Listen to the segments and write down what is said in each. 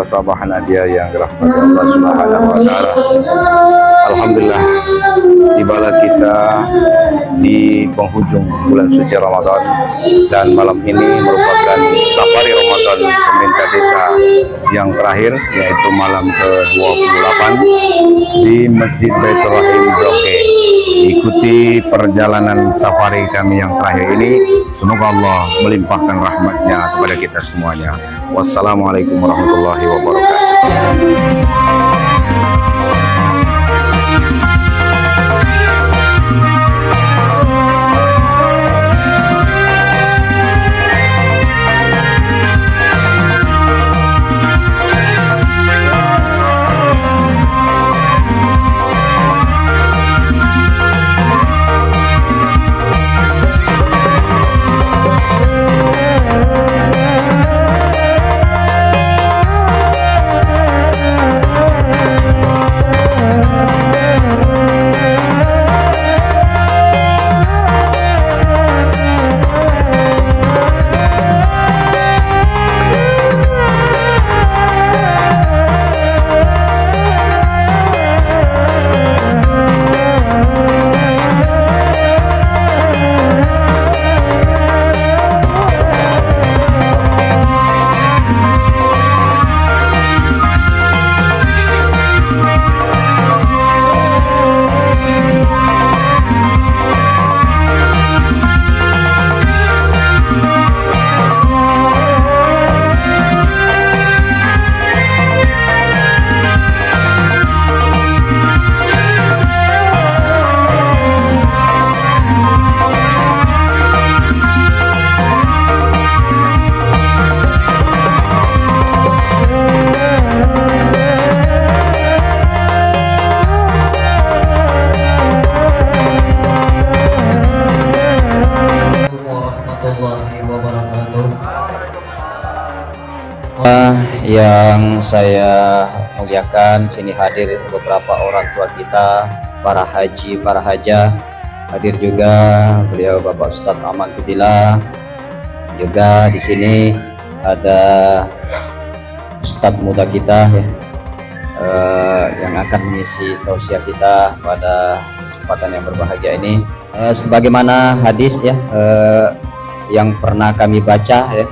sabahan dia yang dirahmati Allah Subhanahu wa taala. Alhamdulillah, tibalah kita di penghujung bulan suci Ramadan, dan malam ini merupakan safari Ramadan pemerintah desa yang terakhir, yaitu malam ke-28 di Masjid Baitur Rahim Bloke. Ikuti perjalanan safari kami yang terakhir ini. Semoga Allah melimpahkan rahmatnya kepada kita semuanya. Wassalamualaikum warahmatullahi wabarakatuh. Yang saya muliakan, sini hadir beberapa orang tua kita, para haji, para hajah, hadir juga beliau Bapak Ustadz Aman Fudila. Juga di sini ada Ustadz muda kita ya, yang akan mengisi tausiah kita pada kesempatan yang berbahagia ini. Sebagaimana hadis ya, yang pernah kami baca ya,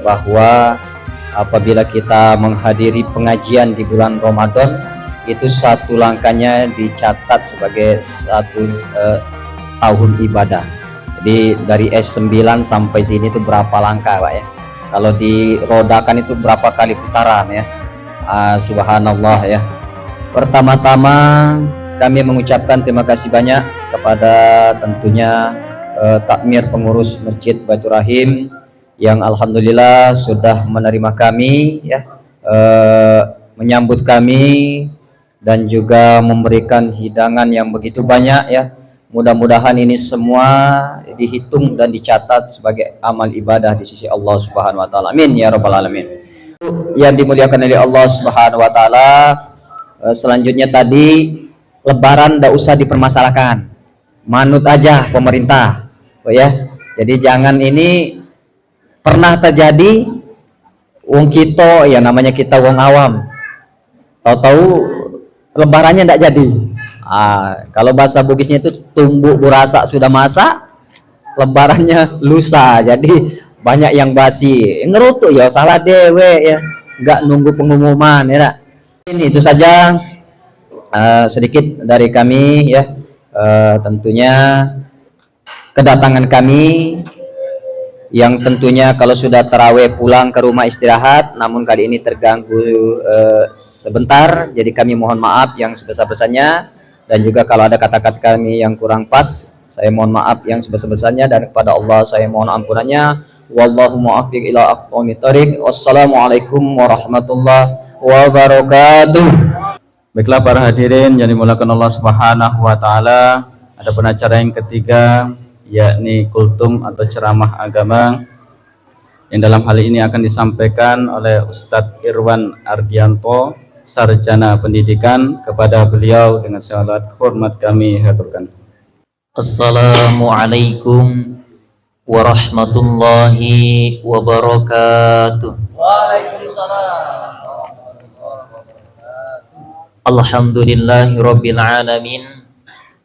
bahwa apabila kita menghadiri pengajian di bulan Ramadan, itu satu langkahnya dicatat sebagai satu tahun ibadah. Jadi dari S9 sampai sini itu berapa langkah Pak ya, kalau dirodakan itu berapa kali putaran ya. Subhanallah ya. Pertama-tama kami mengucapkan terima kasih banyak kepada tentunya takmir pengurus Masjid Baitur Rahim yang alhamdulillah sudah menerima kami ya, menyambut kami dan juga memberikan hidangan yang begitu banyak ya. Mudah-mudahan ini semua dihitung dan dicatat sebagai amal ibadah di sisi Allah Subhanahu wa taala. Amin ya rabbal alamin. Yang dimuliakan oleh Allah Subhanahu wa taala, selanjutnya tadi lebaran tidak usah dipermasalahkan. Manut aja pemerintah. Oh ya. Jadi jangan ini pernah terjadi wong kita ya, namanya kita wong awam, tahu-tahu lebarannya tidak jadi. Kalau bahasa Bugisnya itu tumbuk burasa sudah masak, lebarannya lusa, jadi banyak yang basi. Ngerutuk ya salah dewe ya, nggak nunggu pengumuman ya. Ini itu saja sedikit dari kami ya. Tentunya kedatangan kami yang tentunya kalau sudah taraweh pulang ke rumah istirahat, namun kali ini terganggu sebentar, jadi kami mohon maaf yang sebesar-besarnya, dan juga kalau ada kata-kata kami yang kurang pas, saya mohon maaf yang sebesar-besarnya, dan kepada Allah saya mohon ampunannya. Wallahu muwaffiq ila aqwamit thoriq. Wassalamualaikum warahmatullahi wabarakatuh. Baiklah para hadirin yang dimuliakan Allah Subhanahu wa taala, ada acara yang ketiga, yakni kultum atau ceramah agama, yang dalam hal ini akan disampaikan oleh Ustadz Irwan Ardianto, sarjana pendidikan. Kepada beliau dengan syahadat hormat kami haturkan. Assalamualaikum warahmatullahi wabarakatuh. Waalaikumsalam. Alhamdulillahi Rabbil Alamin.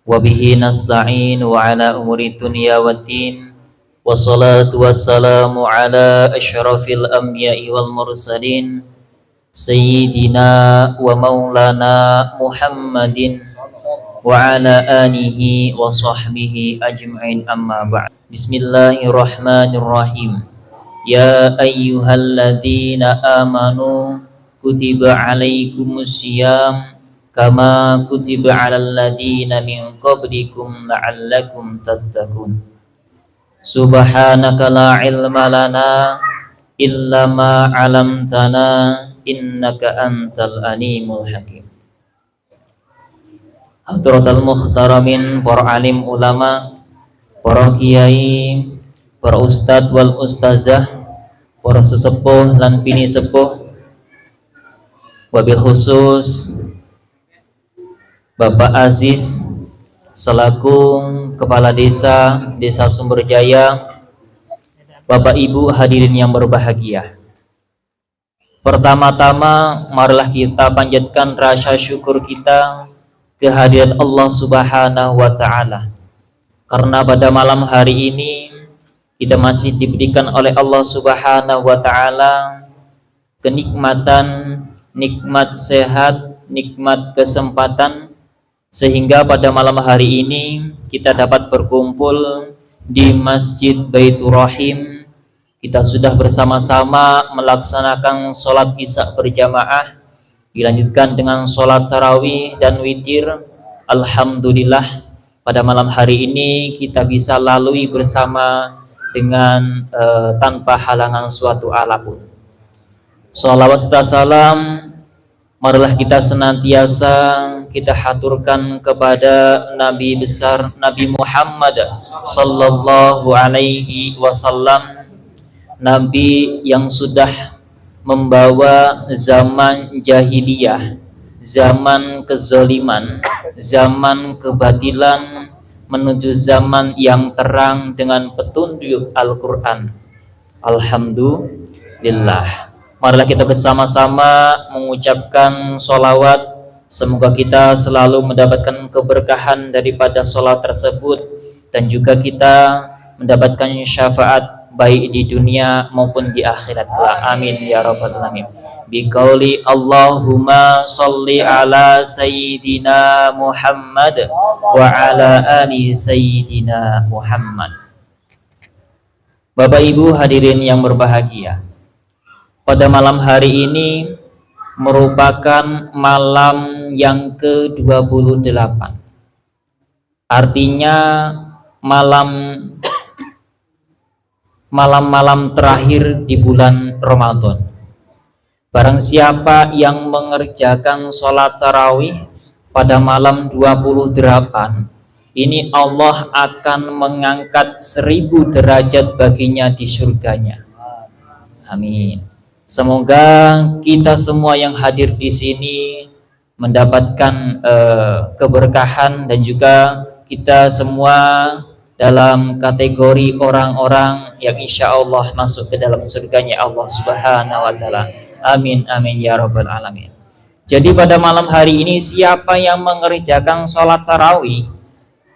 Wabihi nasta'in wa ala umuri dunya waddin. Wassalatu wassalamu ala asyrafil anbiya'i wal mursalin Sayyidina wa maulana Muhammadin wa ala alihi wa sahbihi ajma'in, amma ba'd. Bismillahirrahmanirrahim. Ya ayyuhalladzina amanu kutiba alaikumus syiyam kama kutiba alal ladzina min qablikum la'allakum tattaqun. Subhanaka la ilma lana illa ma 'allamtana innaka antal alimul hakim. Hadratul mukhtaramin, para alim ulama, para kiai, para ustadz wal ustazah, para sesepuh lan bini sepuh, wabil khusus Bapak Aziz selaku Kepala Desa Sumberjaya, Bapak Ibu hadirin yang berbahagia. Pertama-tama marilah kita panjatkan rasa syukur kita kehadirat Allah Subhanahu wa Ta'ala, karena pada malam hari ini kita masih diberikan oleh Allah Subhanahu wa Ta'ala kenikmatan, nikmat sehat, nikmat kesempatan, sehingga pada malam hari ini kita dapat berkumpul di Masjid Baitur Rahim. Kita sudah bersama-sama melaksanakan sholat isya berjamaah, dilanjutkan dengan sholat tarawih dan witir. Alhamdulillah, pada malam hari ini kita bisa lalui bersama dengan tanpa halangan suatu apapun. Shalawat serta salam marilah kita senantiasa kita haturkan kepada Nabi besar Nabi Muhammad sallallahu alaihi wasallam, Nabi yang sudah membawa zaman jahiliyah, zaman kezaliman, zaman kebatilan menuju zaman yang terang dengan petunjuk Al-Quran. Alhamdulillah. Marilah kita bersama-sama mengucapkan sholawat. Semoga kita selalu mendapatkan keberkahan daripada sholat tersebut, dan juga kita mendapatkan syafaat baik di dunia maupun di akhirat. Amin ya rabbal alamin. Biqauli Allahumma sholli ala sayyidina Muhammad wa ala ali sayyidina Muhammad. Bapak Ibu hadirin yang berbahagia, pada malam hari ini merupakan malam yang ke-28. Artinya malam-malam terakhir di bulan Ramadan. Barang siapa yang mengerjakan sholat tarawih pada malam 28, ini Allah akan mengangkat 1000 derajat baginya di surganya. Amin. Semoga kita semua yang hadir di sini mendapatkan keberkahan, dan juga kita semua dalam kategori orang-orang yang insya Allah masuk ke dalam surganya Allah Subhanahu wa Ta'ala. Amin amin ya rabbal alamin. Jadi pada malam hari ini siapa yang mengerjakan sholat tarawih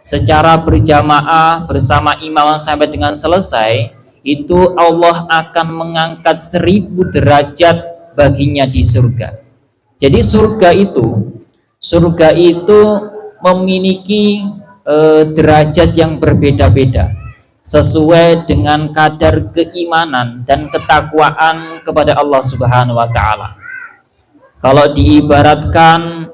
secara berjamaah bersama imam sampai dengan selesai, itu Allah akan mengangkat 1000 derajat baginya di surga. Jadi surga itu memiliki derajat yang berbeda-beda sesuai dengan kadar keimanan dan ketakwaan kepada Allah Subhanahu wa Ta'ala. Kalau diibaratkan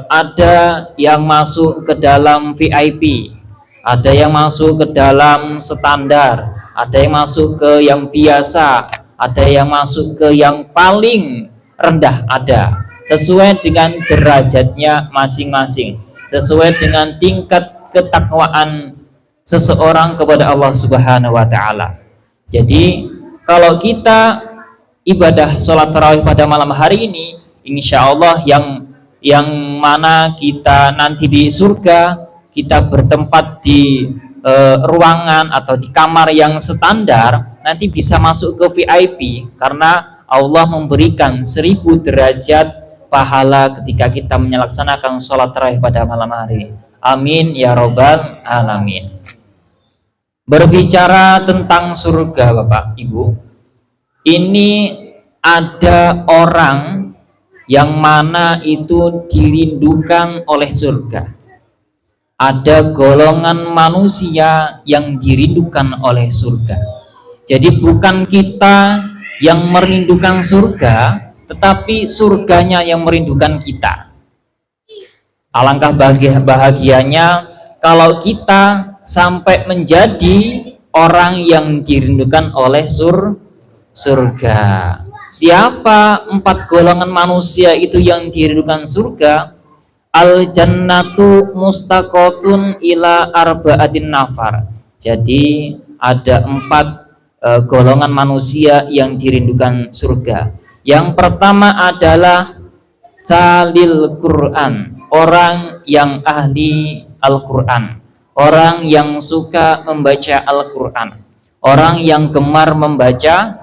ada yang masuk ke dalam VIP, ada yang masuk ke dalam standar, ada yang masuk ke yang biasa, ada yang masuk ke yang paling rendah, ada sesuai dengan derajatnya masing-masing, sesuai dengan tingkat ketakwaan seseorang kepada Allah Subhanahu wa Ta'ala. Jadi kalau kita ibadah sholat tarawih pada malam hari ini, insya Allah yang mana kita nanti di surga, kita bertempat di ruangan atau di kamar yang standar, nanti bisa masuk ke VIP karena Allah memberikan 1000 derajat pahala ketika kita melaksanakan sholat tarawih pada malam hari. Amin ya robbal alamin. Berbicara tentang surga Bapak Ibu, ini ada orang yang mana itu dirindukan oleh surga. Ada golongan manusia yang dirindukan oleh surga. Jadi bukan kita yang merindukan surga, tetapi surganya yang merindukan kita. Alangkah bahagianya kalau kita sampai menjadi orang yang dirindukan oleh surga. Siapa 4 golongan manusia itu yang dirindukan surga? Al jannatu mustaqotun ila arba'atin nafar. Jadi ada 4 golongan manusia yang dirindukan surga. Yang pertama adalah talil Quran, orang yang ahli Al-Quran, orang yang suka membaca Al-Quran, orang yang gemar membaca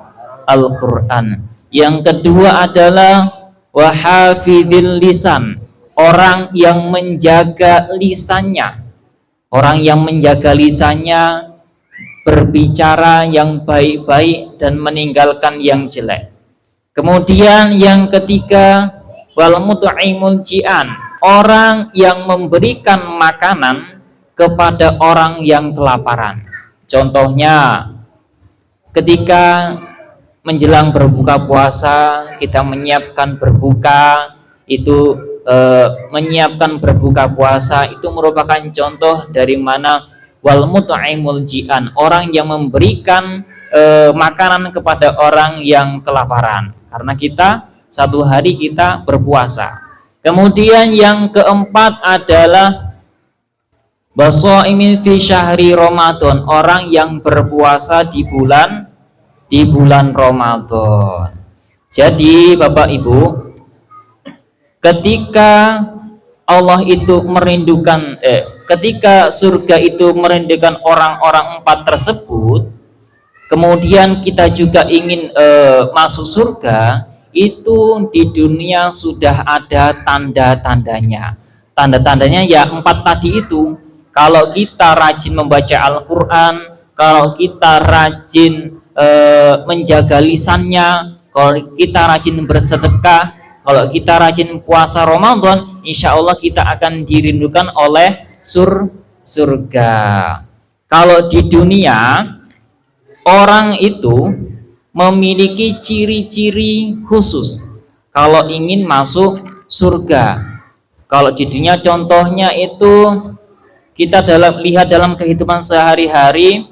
Al-Quran. Yang kedua adalah wahafidil lisan, orang yang menjaga lisannya, orang yang menjaga lisannya, berbicara yang baik-baik dan meninggalkan yang jelek. Kemudian yang ketiga wal mut'imul ji'an, orang yang memberikan makanan kepada orang yang kelaparan. Contohnya ketika menjelang berbuka puasa, kita menyiapkan berbuka, itu menyiapkan berbuka puasa itu merupakan contoh dari mana wal mut'imul ji'an, orang yang memberikan makanan kepada orang yang kelaparan, karena kita satu hari kita berpuasa. Kemudian yang keempat adalah basaimin fi syahri Ramadan, orang yang berpuasa di bulan Ramadan. Jadi Bapak Ibu, ketika Allah itu merindukan ketika surga itu merindukan orang-orang 4 tersebut, kemudian kita juga ingin masuk surga, itu di dunia sudah ada tanda-tandanya. Tanda-tandanya ya 4 tadi itu. Kalau kita rajin membaca Al-Quran, kalau kita rajin menjaga lisannya, kalau kita rajin bersedekah, kalau kita rajin puasa Ramadan, insya Allah kita akan dirindukan oleh surga. Kalau di dunia, orang itu memiliki ciri-ciri khusus kalau ingin masuk surga. Kalau di dunia contohnya itu kita lihat dalam kehidupan sehari-hari,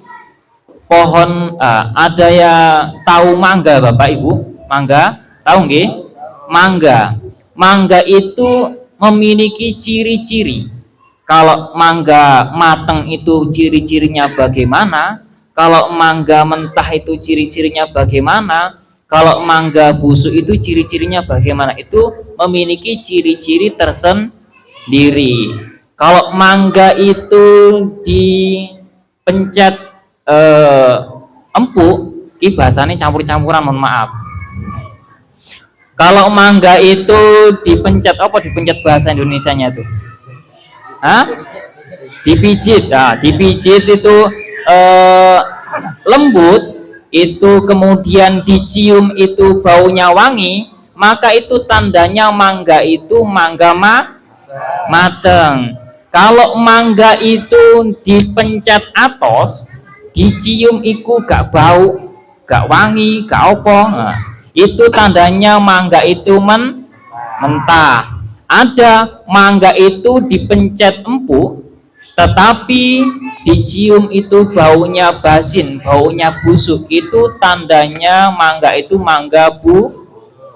pohon ada ya, tahu mangga Bapak Ibu? Mangga, tahu nggih? Mangga itu memiliki ciri-ciri. Kalau mangga matang itu ciri-cirinya bagaimana? Kalau mangga mentah itu ciri-cirinya bagaimana? Kalau mangga busuk itu ciri-cirinya bagaimana? Itu memiliki ciri-ciri tersendiri. Kalau mangga itu dipencet empuk, ini bahasanya campur-campuran, mohon maaf. Kalau mangga itu dipencet apa? Dipencet bahasa Indonesianya tuh? Dipijit. Nah, dipijit itu lembut, itu kemudian dicium itu baunya wangi, maka itu tandanya mangga itu mateng. Kalau mangga itu dipencet atos, dicium itu gak bau, gak wangi, gak apa, nah, itu tandanya mangga itu mentah. Ada mangga itu dipencet empuk, tetapi dicium itu baunya basin, baunya busuk, itu tandanya mangga itu mangga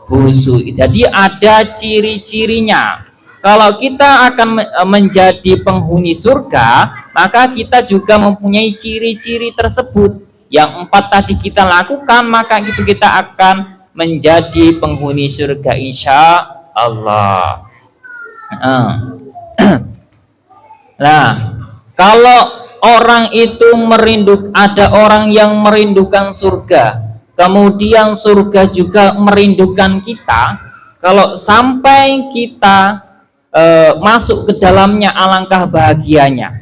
busuk. Jadi ada ciri-cirinya. Kalau kita akan menjadi penghuni surga, maka kita juga mempunyai ciri-ciri tersebut. Yang 4 tadi kita lakukan, maka itu kita akan menjadi penghuni surga insya Allah. Nah, kalau orang itu ada orang yang merindukan surga, kemudian surga juga merindukan kita, kalau sampai kita masuk ke dalamnya, alangkah bahagianya.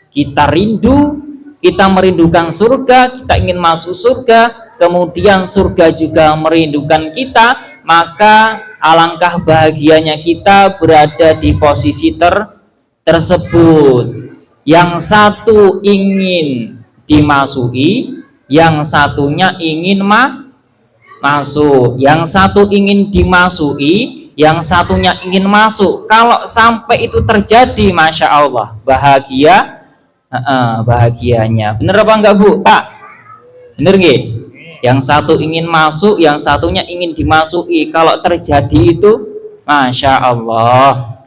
Kita rindu, kita merindukan surga, kita ingin masuk surga, kemudian surga juga merindukan kita, maka alangkah bahagianya kita berada di posisi tersebut. Yang satu ingin dimasuki, yang satunya ingin masuk. Yang satu ingin dimasuki, yang satunya ingin masuk. Kalau sampai itu terjadi, Masya Allah, bahagianya. Bener apa enggak, Bu? Pak? Bener nggih? Yang satu ingin masuk, yang satunya ingin dimasuki. Kalau terjadi itu, Masya Allah,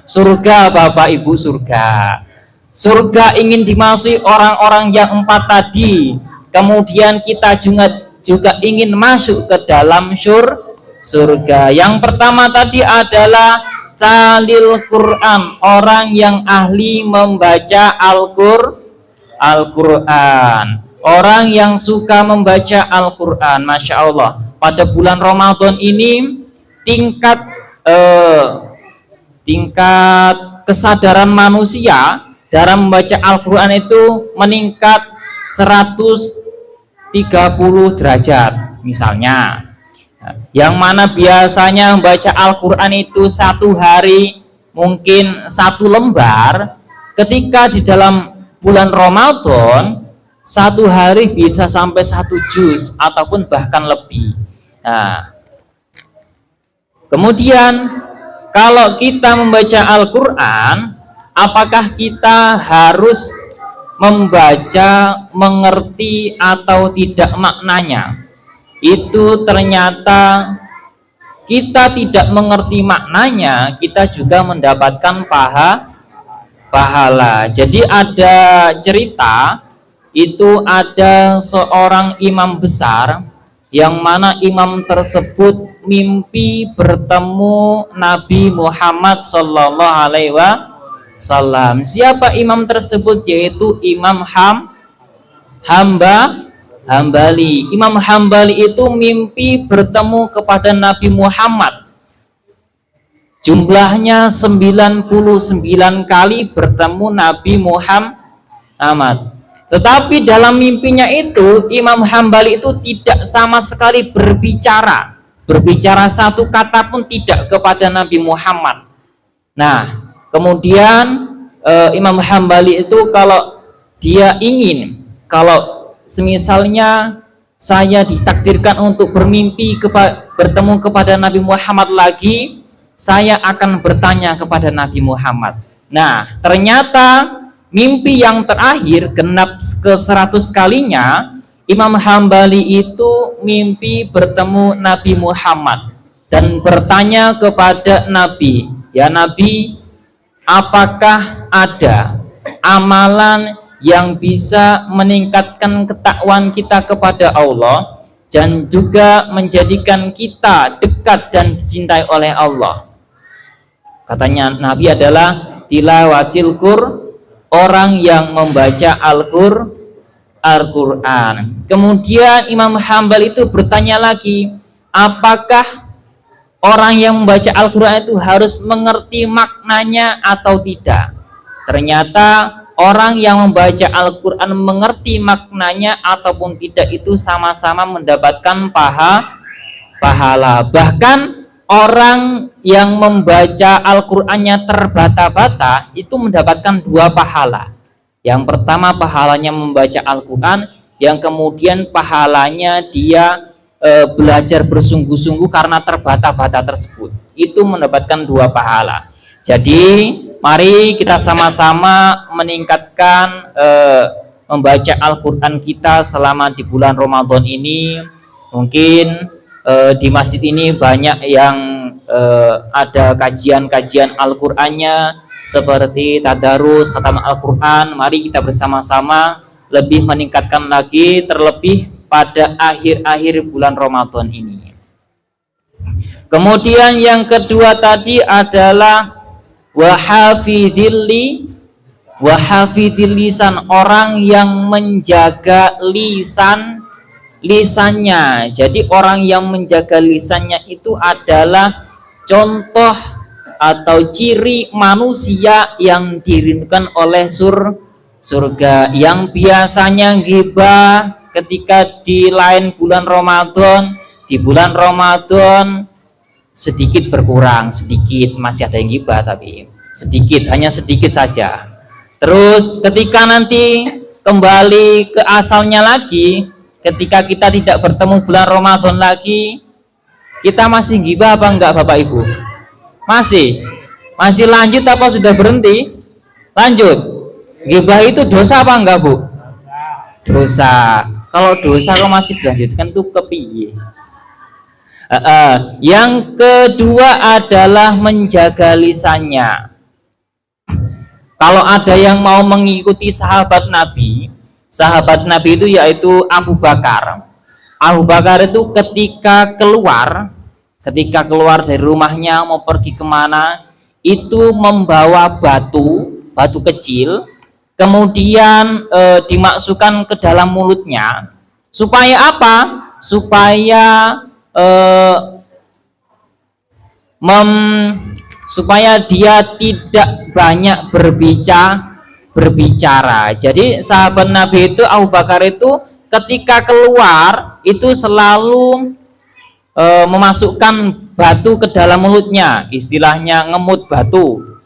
surga, Bapak Ibu, surga. Surga ingin dimasuki orang-orang yang 4 tadi. Kemudian kita juga ingin masuk ke dalam surga. Yang pertama tadi adalah talil Quran, orang yang ahli membaca Al-Quran, orang yang suka membaca Al-Quran. Masya Allah, pada bulan Ramadan ini tingkat kesadaran manusia dalam membaca Al-Quran itu meningkat 130 derajat misalnya. Yang mana biasanya membaca Al-Quran itu 1 hari mungkin 1 lembar, ketika di dalam bulan Ramadan 1 hari bisa sampai 1 juz ataupun bahkan lebih. Nah, kemudian kalau kita membaca Al-Quran, apakah kita harus membaca, mengerti atau tidak maknanya? Itu ternyata kita tidak mengerti maknanya, kita juga mendapatkan pahala. Jadi ada cerita, itu ada seorang imam besar, yang mana imam tersebut mimpi bertemu Nabi Muhammad Sallallahu Alaihi Wasallam. Siapa imam tersebut? Yaitu Imam Hambali. Imam Hambali itu mimpi bertemu kepada Nabi Muhammad. Jumlahnya 99 kali bertemu Nabi Muhammad. Tetapi dalam mimpinya itu Imam Hambali itu tidak sama sekali berbicara 1 kata pun tidak kepada Nabi Muhammad. Nah, kemudian Imam Hambali itu kalau dia ingin, kalau semisalnya saya ditakdirkan untuk bertemu kepada Nabi Muhammad lagi, saya akan bertanya kepada Nabi Muhammad. Nah, ternyata mimpi yang terakhir genap ke 100 kalinya, Imam Hambali itu mimpi bertemu Nabi Muhammad dan bertanya kepada Nabi, ya Nabi, apakah ada amalan yang bisa meningkatkan ketakwaan kita kepada Allah dan juga menjadikan kita dekat dan dicintai oleh Allah? Katanya Nabi adalah tilawatil Qur'an, orang yang membaca Al-Quran. Kemudian Imam Hambali itu bertanya lagi, apakah orang yang membaca Al-Quran itu harus mengerti maknanya atau tidak? Ternyata orang yang membaca Al-Quran mengerti maknanya ataupun tidak itu sama-sama mendapatkan pahala. Bahkan orang yang membaca Al-Qur'annya terbata-bata itu mendapatkan 2 pahala. Yang pertama pahalanya membaca Al-Qur'an, yang kemudian pahalanya dia belajar bersungguh-sungguh karena terbata-bata tersebut. Itu mendapatkan 2 pahala. Jadi mari kita sama-sama meningkatkan membaca Al-Qur'an kita selama di bulan Ramadan ini. Mungkin di masjid ini banyak yang ada kajian-kajian Al-Qur'annya seperti tadarus, khatam Al-Qur'an. Mari kita bersama-sama lebih meningkatkan lagi, terlebih pada akhir-akhir bulan Ramadan ini. Kemudian yang kedua tadi adalah wahafidhil lisan, orang yang menjaga lisannya. Jadi orang yang menjaga lisannya itu adalah contoh atau ciri manusia yang dirindukan oleh surga, yang biasanya ghibah ketika di lain bulan Ramadan, di bulan Ramadan sedikit berkurang, sedikit masih ada yang ghibah tapi sedikit, hanya sedikit saja. Terus ketika nanti kembali ke asalnya lagi, ketika kita tidak bertemu bulan Ramadan lagi, kita masih ghibah apa enggak Bapak Ibu? Masih lanjut apa sudah berhenti? Lanjut. Ghibah itu dosa apa enggak Bu? Dosa. Kalau dosa kok masih dilanjutkan tuh kepiye? Yang kedua adalah menjaga lisannya. Kalau ada yang mau mengikuti sahabat Nabi itu yaitu Abu Bakar. Abu Bakar itu ketika keluar dari rumahnya mau pergi kemana, itu membawa batu kecil, kemudian dimasukkan ke dalam mulutnya. Supaya apa? Supaya dia tidak banyak berbicara. Jadi sahabat Nabi itu Abu Bakar itu ketika keluar itu selalu memasukkan batu ke dalam mulutnya, istilahnya ngemut batu.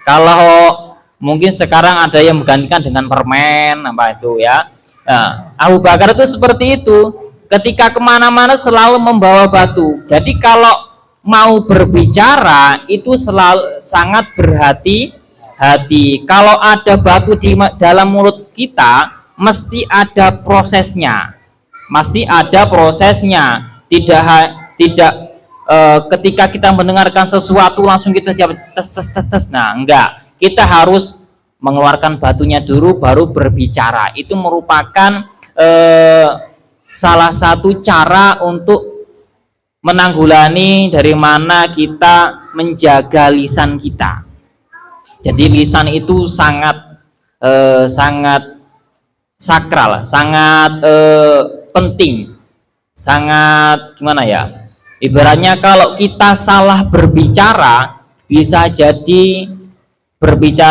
Kalau mungkin sekarang ada yang menggantikan dengan permen apa itu ya. Nah, Abu Bakar itu seperti itu, ketika kemana-mana selalu membawa batu. Jadi kalau mau berbicara itu selalu sangat berhati-hati. Kalau ada batu di dalam mulut kita, mesti ada prosesnya. Tidak ketika kita mendengarkan sesuatu langsung kita jawab tes. Nah, enggak. Kita harus mengeluarkan batunya dulu baru berbicara. Itu merupakan salah satu cara untuk menanggulangi dari mana kita menjaga lisan kita. Jadi lisan itu sangat sakral, sangat penting, sangat gimana ya? Ibaratnya kalau kita salah berbicara, bisa jadi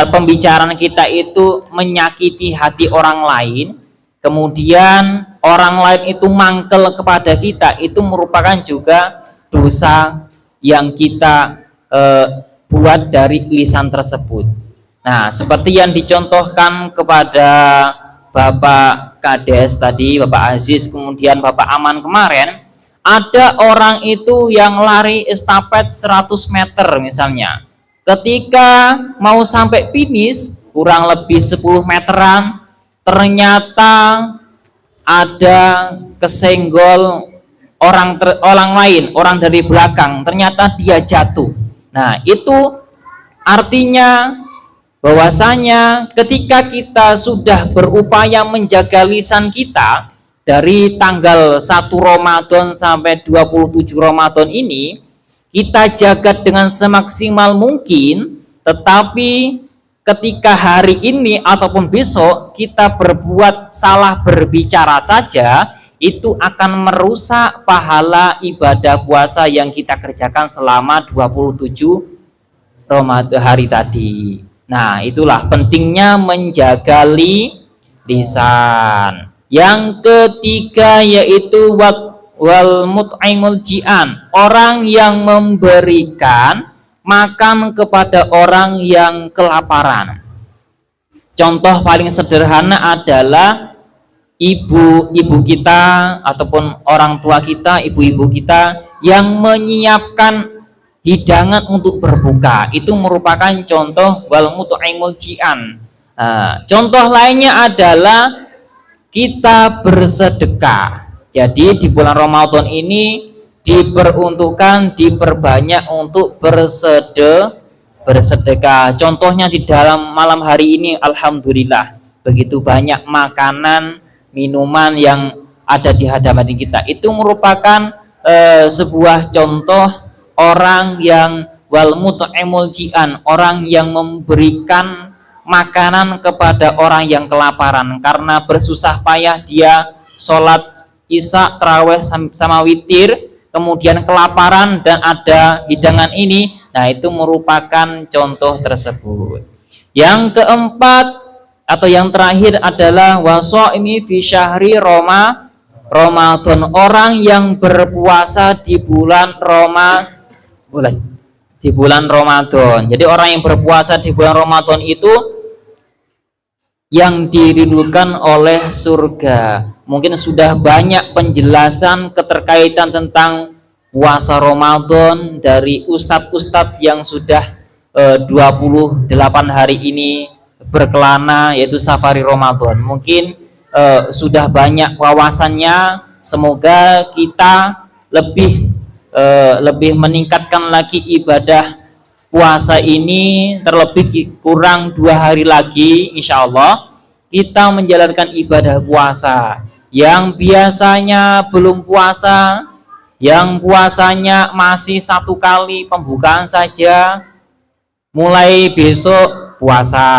pembicaraan kita itu menyakiti hati orang lain, kemudian orang lain itu mangkel kepada kita, itu merupakan juga dosa yang kita buat dari lisan tersebut. Nah, seperti yang dicontohkan kepada Bapak Kades tadi, Bapak Aziz, kemudian Bapak Aman kemarin, ada orang itu yang lari estafet 100 meter misalnya. Ketika mau sampai finish kurang lebih 10 meteran, ternyata ada kesenggol orang lain, orang dari belakang, ternyata dia jatuh. Nah, itu artinya bahwasanya ketika kita sudah berupaya menjaga lisan kita dari tanggal 1 Ramadan sampai 27 Ramadan ini, kita jaga dengan semaksimal mungkin, tetapi ketika hari ini ataupun besok kita berbuat salah berbicara saja, itu akan merusak pahala ibadah puasa yang kita kerjakan selama 27 Ramadan hari tadi. Nah, itulah pentingnya menjaga lisan. Yang ketiga yaitu wal mut'imul ji'an, orang yang memberikan makan kepada orang yang kelaparan. Contoh paling sederhana adalah ibu kita ataupun orang tua kita, ibu-ibu kita yang menyiapkan hidangan untuk berbuka. Itu merupakan contoh wal mut'imul ji'an. Contoh lainnya adalah kita bersedekah. Jadi di bulan Ramadan ini diperbanyak untuk bersedekah. Contohnya di dalam malam hari ini, alhamdulillah, begitu banyak makanan, minuman yang ada di hadapan kita. Itu merupakan sebuah contoh orang yang wal mut'imul ji'an, orang yang memberikan makanan kepada orang yang kelaparan karena bersusah payah dia sholat isya, tarawih sama witir, kemudian kelaparan dan ada hidangan ini, nah itu merupakan contoh tersebut. Yang keempat atau yang terakhir adalah washaimi fi syahri Ramadan, orang yang berpuasa di bulan Ramadan. Jadi orang yang berpuasa di bulan Ramadan itu yang dirindukan oleh surga. Mungkin sudah banyak penjelasan keterkaitan tentang puasa Ramadan dari ustadz-ustadz yang sudah 28 hari ini berkelana, yaitu safari Ramadan. Mungkin sudah banyak wawasannya. Semoga kita lebih meningkatkan lagi ibadah puasa ini, terlebih kurang 2 hari lagi insya Allah kita menjalankan ibadah puasa. Yang biasanya belum puasa, yang puasanya masih 1 kali pembukaan saja, mulai besok puasa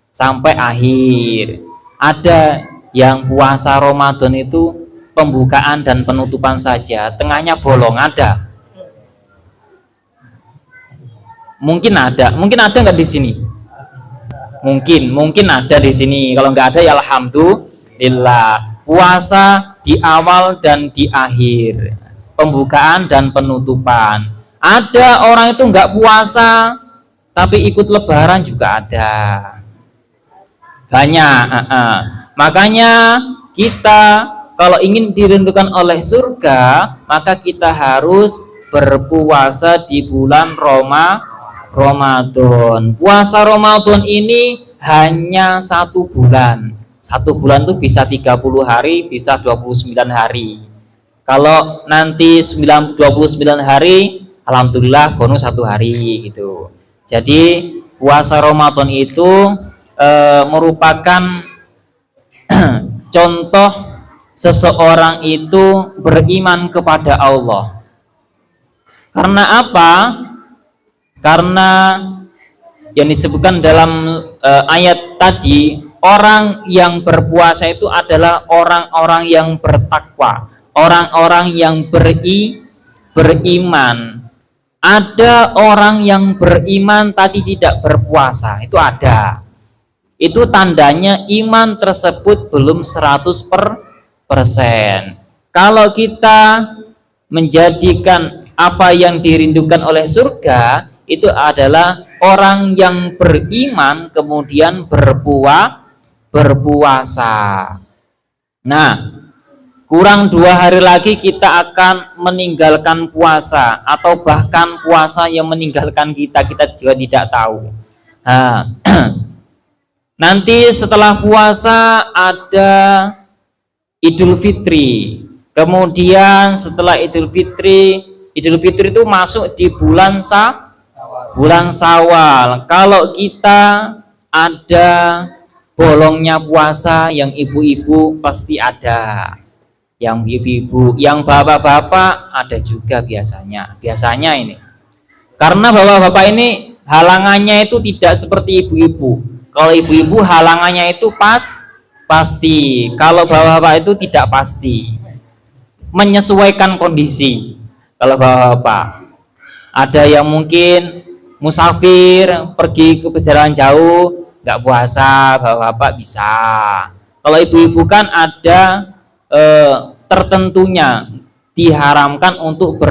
sampai akhir. Ada yang puasa Ramadan itu pembukaan dan penutupan saja, tengahnya bolong. Ada? Mungkin ada nggak di sini? Mungkin ada di sini. Kalau nggak ada ya alhamdulillah. Puasa di awal dan di akhir, pembukaan dan penutupan. Ada orang itu nggak puasa tapi ikut lebaran juga ada, banyak. Makanya kita kalau ingin dirindukan oleh surga, maka kita harus berpuasa di bulan Ramadan. Puasa Ramadan ini hanya 1 bulan. 1 bulan itu bisa 30 hari, bisa 29 hari. Kalau nanti 29 hari, alhamdulillah bonus 1 hari gitu. Jadi puasa Ramadan itu merupakan contoh seseorang itu beriman kepada Allah. Karena apa? Karena yang disebutkan dalam ayat tadi, orang yang berpuasa itu adalah orang-orang yang bertakwa, orang-orang yang beriman. Ada orang yang beriman tadi tidak berpuasa, itu ada. Itu tandanya iman tersebut belum 100%. Kalau kita menjadikan apa yang dirindukan oleh surga, itu adalah orang yang beriman kemudian berpuasa. Nah, kurang 2 hari lagi kita akan meninggalkan puasa, atau bahkan puasa yang meninggalkan kita juga tidak tahu. Nah, nanti setelah puasa ada Idul Fitri. Kemudian setelah Idul Fitri itu masuk di bulan Syawal. Kalau kita ada bolongnya puasa, yang ibu-ibu pasti ada. Yang ibu-ibu, yang bapak-bapak ada juga biasanya ini. Karena bapak-bapak ini halangannya itu tidak seperti ibu-ibu. Kalau ibu-ibu halangannya itu pasti. Kalau bapak-bapak itu tidak pasti. Menyesuaikan kondisi. Kalau bapak-bapak ada yang mungkin musafir, pergi ke perjalanan jauh, nggak puasa, bapak-bapak bisa. Kalau ibu-ibu kan ada tertentunya, diharamkan untuk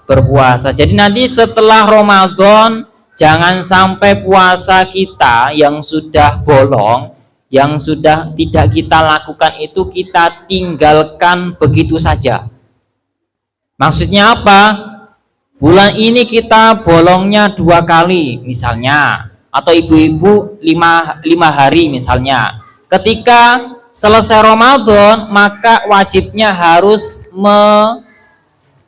berpuasa. Jadi nanti setelah Ramadan jangan sampai puasa kita yang sudah bolong, yang sudah tidak kita lakukan itu kita tinggalkan begitu saja. Maksudnya apa? Bulan ini kita bolongnya 2 kali misalnya, atau ibu-ibu 5 hari misalnya. Ketika selesai Ramadan, maka wajibnya harus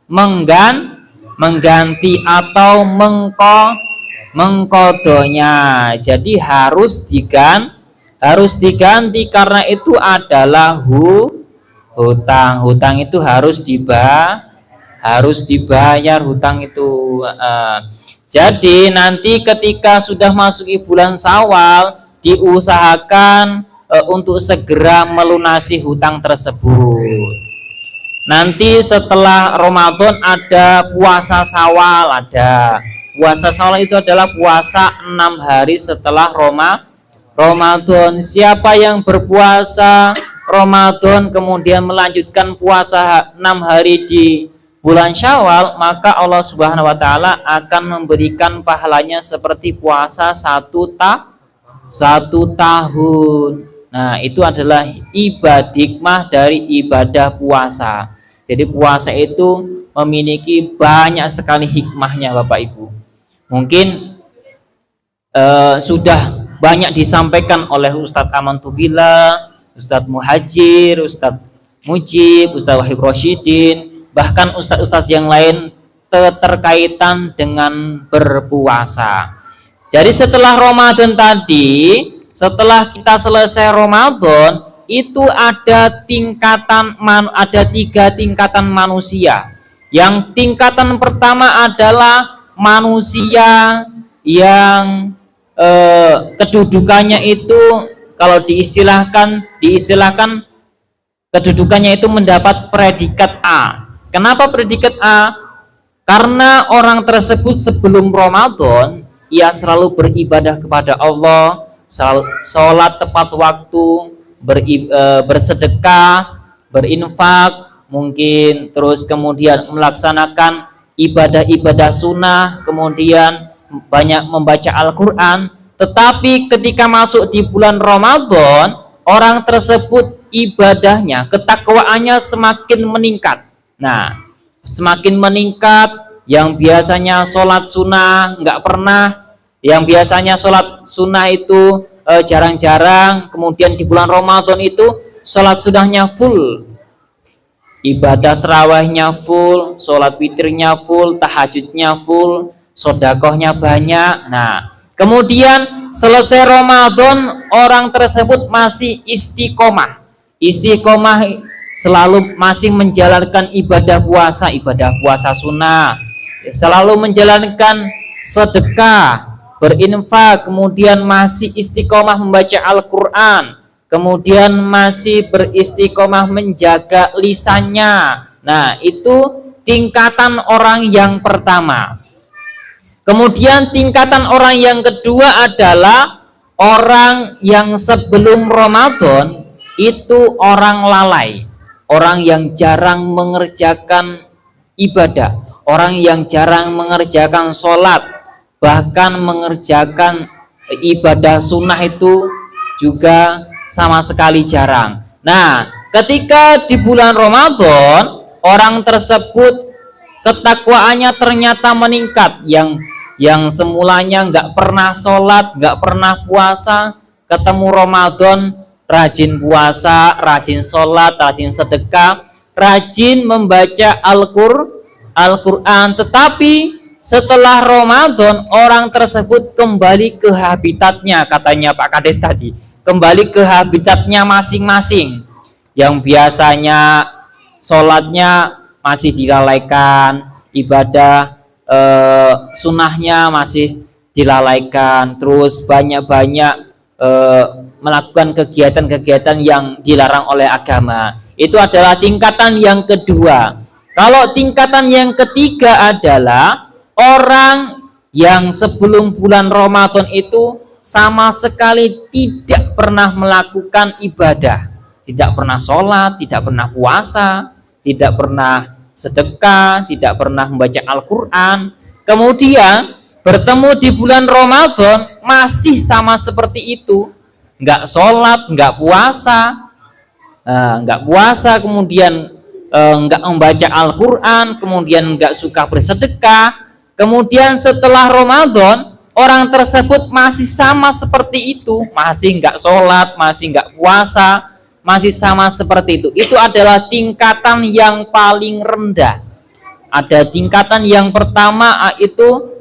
mengganti atau mengkodonya. Jadi harus diganti karena itu adalah hutang. Hutang itu harus dibayar hutang itu. Jadi nanti ketika sudah masuk bulan Syawal, diusahakan untuk segera melunasi hutang tersebut. Nanti setelah Ramadan ada puasa Syawal, ada puasa Syawal itu adalah puasa 6 hari setelah Ramadan. Siapa yang berpuasa Ramadan kemudian melanjutkan puasa 6 hari di bulan Syawal, maka Allah Subhanahu wa taala akan memberikan pahalanya seperti puasa satu tahun. Nah, itu adalah hikmah dari ibadah puasa. Jadi puasa itu memiliki banyak sekali hikmahnya, Bapak Ibu. Mungkin sudah banyak disampaikan oleh Ustadz Amantubila, Ustadz Muhajir, Ustadz Mujib, Ustadz Wahib Rosyidin, bahkan ustadz-ustadz yang lain terkaitan dengan berpuasa. Jadi setelah Ramadan tadi, setelah kita selesai Ramadan, itu ada ada 3 tingkatan manusia. Yang tingkatan pertama adalah manusia yang kedudukannya itu kalau diistilahkan kedudukannya itu mendapat predikat A. Kenapa predikat A? Karena orang tersebut sebelum Ramadan ia selalu beribadah kepada Allah, selalu sholat tepat waktu, bersedekah, berinfak, mungkin terus kemudian melaksanakan ibadah-ibadah sunnah, kemudian banyak membaca Al-Quran. Tetapi ketika masuk di bulan Ramadan, orang tersebut ibadahnya, ketakwaannya semakin meningkat. Nah, semakin meningkat, yang biasanya sholat sunnah nggak pernah, yang biasanya sholat sunnah itu jarang-jarang, kemudian di bulan Ramadan itu sholat sunnahnya full, ibadah terawihnya full, sholat witirnya full, tahajudnya full, sodakohnya banyak. Nah, kemudian selesai Ramadan, orang tersebut masih istiqomah selalu masih menjalankan ibadah puasa sunnah, selalu menjalankan sedekah, berinfak, kemudian masih istiqomah membaca Al-Quran, kemudian masih beristiqomah menjaga lisannya. Nah, itu tingkatan orang yang pertama. Kemudian tingkatan orang yang kedua adalah orang yang sebelum Ramadan itu orang lalai, orang yang jarang mengerjakan ibadah, orang yang jarang mengerjakan sholat, bahkan mengerjakan ibadah sunnah itu juga sama sekali jarang. Nah, ketika di bulan Ramadan orang tersebut ketakwaannya ternyata meningkat, yang semulanya nggak pernah sholat, nggak pernah puasa, ketemu Ramadan rajin puasa, rajin sholat, rajin sedekah, rajin membaca Al-Quran. Tetapi setelah Ramadan orang tersebut kembali ke habitatnya, katanya Pak Kades tadi, kembali ke habitatnya masing-masing. Yang biasanya sholatnya masih dilalaikan, ibadah sunnahnya masih dilalaikan, terus banyak-banyak melakukan kegiatan-kegiatan yang dilarang oleh agama. Itu adalah tingkatan yang kedua. Kalau tingkatan yang ketiga adalah orang yang sebelum bulan Ramadan itu sama sekali tidak pernah melakukan ibadah, tidak pernah sholat, tidak pernah puasa, tidak pernah sedekah, tidak pernah membaca Al-Quran. Kemudian bertemu di bulan Ramadan masih sama seperti itu, nggak sholat, nggak puasa, kemudian nggak membaca Al-Quran, kemudian nggak suka bersedekah. Kemudian setelah Ramadan orang tersebut masih sama seperti itu, masih nggak sholat, masih nggak puasa, masih sama seperti itu. Itu adalah tingkatan yang paling rendah. Ada tingkatan yang pertama, itu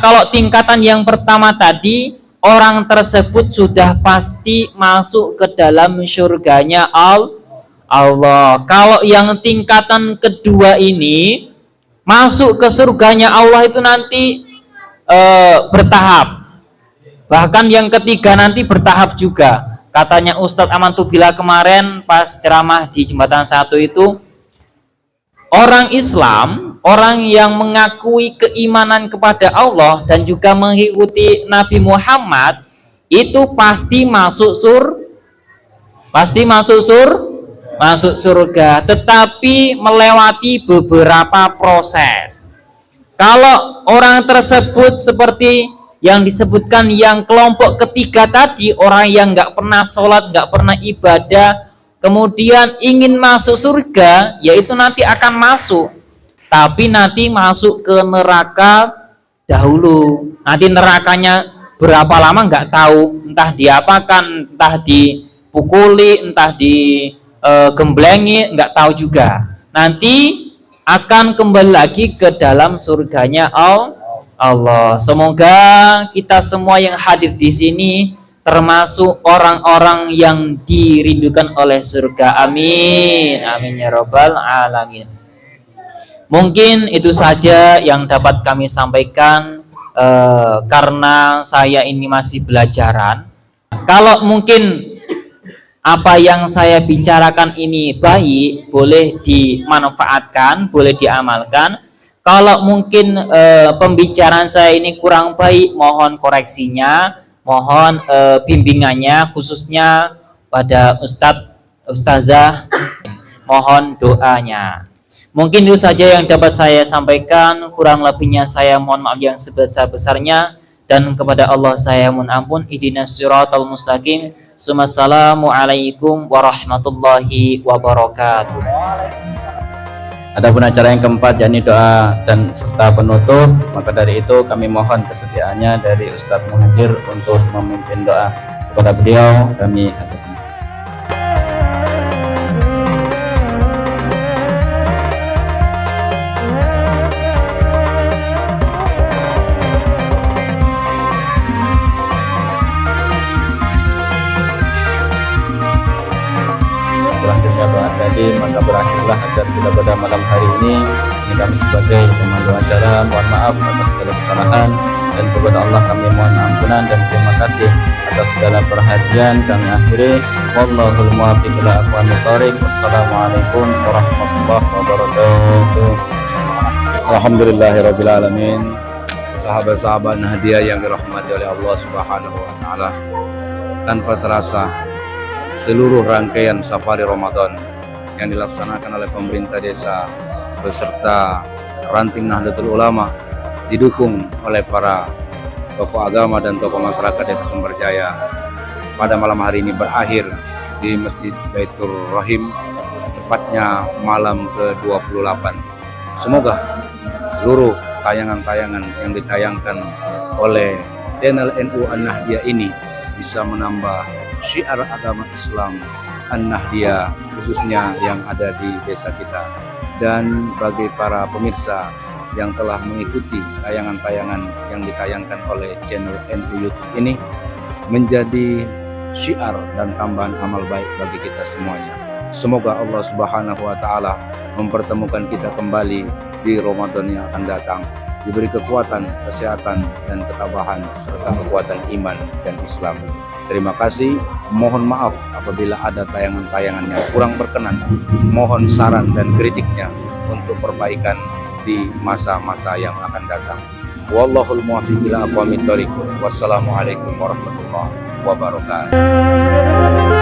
kalau tingkatan yang pertama tadi, orang tersebut sudah pasti masuk ke dalam surganya Allah. Kalau yang tingkatan kedua ini, masuk ke surganya Allah itu nanti bertahap. Bahkan yang ketiga nanti bertahap juga. Katanya Ustadz Amantubila kemarin pas ceramah di Jembatan 1 itu, orang Islam, orang yang mengakui keimanan kepada Allah dan juga mengikuti Nabi Muhammad itu pasti masuk masuk surga, tetapi melewati beberapa proses. Kalau orang tersebut seperti yang disebutkan yang kelompok ketiga tadi, orang yang nggak pernah sholat, nggak pernah ibadah, kemudian ingin masuk surga, yaitu nanti akan masuk, tapi nanti masuk ke neraka dahulu. Nanti nerakanya berapa lama nggak tahu, entah diapakan, entah dipukuli, entah digemblengi, nggak tahu juga. Nanti akan kembali lagi ke dalam surganya Allah. Semoga kita semua yang hadir di sini termasuk orang-orang yang dirindukan oleh surga. Amin. Amin ya rabbal alamin. Mungkin itu saja yang dapat kami sampaikan, karena saya ini masih belajaran. Kalau mungkin apa yang saya bicarakan ini baik, boleh dimanfaatkan, boleh diamalkan. Kalau mungkin pembicaraan saya ini kurang baik, mohon koreksinya, mohon bimbingannya, khususnya pada ustazah, mohon doanya. Mungkin itu saja yang dapat saya sampaikan, kurang lebihnya saya mohon maaf yang sebesar-besarnya, dan kepada Allah saya mohon ampun. Ihdinas siratal mustaqim. Assalamualaikum warahmatullahi wabarakatuh. Adapun acara yang keempat yakni doa dan serta penutup, maka dari itu kami mohon kesediaannya dari Ustadz Muhajir untuk memimpin doa. Kepada beliau kami hadapkan. Selanjutnya doa tadi, maka berakhirlah acara kita pada malam hari ini. Ini kami sebagai pemandu acara mohon maaf atas segala kesalahan, dan kepada Allah kami mohon ampunan dan terima kasih atas segala perhatian. Kami akhiri, wallahul muwaffiq ila aqwamit thoriq. Wassalamualaikum warahmatullahi wabarakatuh. Alhamdulillahirabbil alamin. Sahabat-sahabat Nahdiyah yang dirahmati oleh Allah Subhanahu wa taala, tanpa terasa seluruh rangkaian safari Ramadan yang dilaksanakan oleh pemerintah desa beserta ranting Nahdlatul Ulama didukung oleh para tokoh agama dan tokoh masyarakat Desa Sumberjaya pada malam hari ini berakhir di Masjid Baitur Rahim, tepatnya malam ke-28. Semoga seluruh tayangan-tayangan yang ditayangkan oleh channel NU An-Nahdiyah ini bisa menambah syiar agama Islam An-Nahdiyah, khususnya yang ada di desa kita. Dan bagi para pemirsa yang telah mengikuti tayangan-tayangan yang ditayangkan oleh channel NU YouTube ini, menjadi syiar dan tambahan amal baik bagi kita semuanya. Semoga Allah Subhanahu wa taala mempertemukan kita kembali di Ramadan yang akan datang, diberi kekuatan, kesehatan, dan ketabahan, serta kekuatan iman dan Islam. Terima kasih, mohon maaf apabila ada tayangan-tayangan yang kurang berkenan. Mohon saran dan kritiknya untuk perbaikan di masa-masa yang akan datang. Wallahul muwaffiq ila aqwamit thoriq. Wassalamualaikum warahmatullahi wabarakatuh.